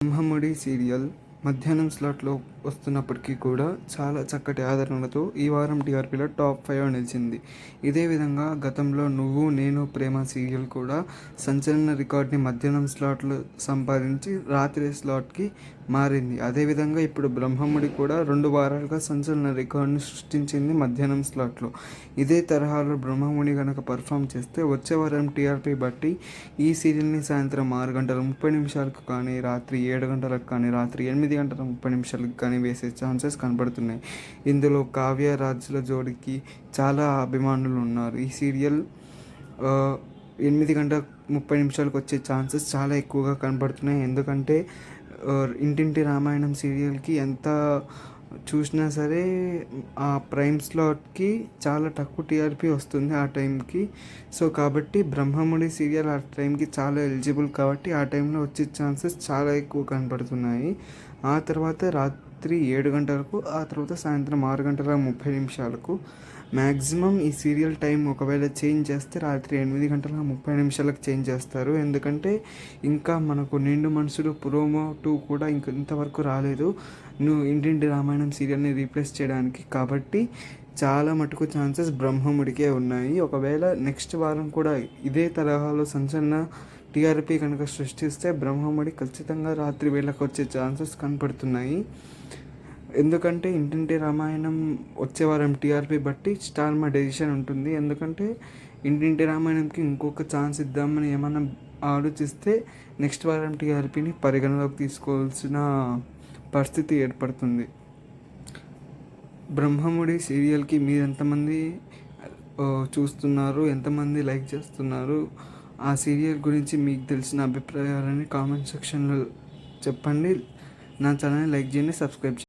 Brahmamudi serial మధ్యాహ్నం స్లాట్లో వస్తున్నప్పటికీ కూడా చాలా చక్కటి ఆదరణతో ఈ వారం టీఆర్పీలో టాప్ 5 నిలిచింది. ఇదే విధంగా గతంలో నువ్వు నేను ప్రేమ సీరియల్ కూడా సంచలన రికార్డ్ని మధ్యాహ్నం స్లాట్లో సంపాదించి రాత్రి స్లాట్కి మారింది. అదేవిధంగా ఇప్పుడు బ్రహ్మముడి కూడా 2 వారాలుగా సంచలన రికార్డుని సృష్టించింది మధ్యాహ్నం స్లాట్లో. ఇదే తరహాలో బ్రహ్మముడి కనుక పర్ఫామ్ చేస్తే వచ్చే వారం టీఆర్పీ బట్టి ఈ సీరియల్ని సాయంత్రం 6:30 కానీ, రాత్రి 7 గంటలకు కానీ, రాత్రి 8:30 కానీ వేసే ఛాన్సెస్ కనబడుతున్నాయి. ఇందులో కావ్య రాజ్ల జోడికి చాలా అభిమానులు ఉన్నారు. ఈ సీరియల్ 8:30 వచ్చే ఛాన్సెస్ చాలా ఎక్కువగా కనబడుతున్నాయి. ఎందుకంటే ఇంటింటి రామాయణం సీరియల్కి ఎంత చూసినా సరే ఆ ప్రైమ్ స్లాట్కి చాలా తక్కువ టీఆర్పీ వస్తుంది ఆ టైంకి. సో కాబట్టి బ్రహ్మముడి సీరియల్ ఆ టైంకి చాలా ఎలిజిబుల్ కాబట్టి ఆ టైంలో వచ్చే ఛాన్సెస్ చాలా ఎక్కువ కనపడుతున్నాయి. ఆ తర్వాత రాత్రి 7 గంటలకు, ఆ తర్వాత సాయంత్రం 6:30 మ్యాక్సిమం ఈ సీరియల్ టైం ఒకవేళ చేంజ్ చేస్తే రాత్రి 8:30 చేంజ్ చేస్తారు. ఎందుకంటే ఇంకా మనకు నిండు మనసులు ప్రోమో 2 కూడా ఇంతవరకు రాలేదు నువ్వు ఇంటింటి రామాయణం సీరియల్ని రీప్లేస్ చేయడానికి. కాబట్టి చాలా మటుకు ఛాన్సెస్ బ్రహ్మముడికే ఉన్నాయి. ఒకవేళ నెక్స్ట్ వారం కూడా ఇదే తరహాలో సంచలన టీఆర్పీ కనుక సృష్టిస్తే బ్రహ్మముడి ఖచ్చితంగా రాత్రి వేళకు వచ్చే ఛాన్సెస్ కనపడుతున్నాయి. ఎందుకంటే ఇంటింటి రామాయణం వచ్చే వారం టీఆర్పీ బట్టి స్టార్ మా డెసిషన్ ఉంటుంది. ఎందుకంటే ఇంటింటి రామాయణంకి ఇంకొక ఛాన్స్ ఇద్దామని ఏమన్నా ఆలోచిస్తే నెక్స్ట్ వారం టీఆర్పీని పరిగణలోకి తీసుకోవాల్సిన పరిస్థితి ఏర్పడుతుంది. బ్రహ్మముడి సీరియల్కి మీరు ఎంతమంది చూస్తున్నారు, ఎంతమంది లైక్ చేస్తున్నారు, ఆ సీరియల్ గురించి మీకు తెలిసిన అభిప్రాయాలని కామెంట్ సెక్షన్లో చెప్పండి. నా ఛానల్ని లైక్ చేయండి, సబ్స్క్రైబ్ చేయండి.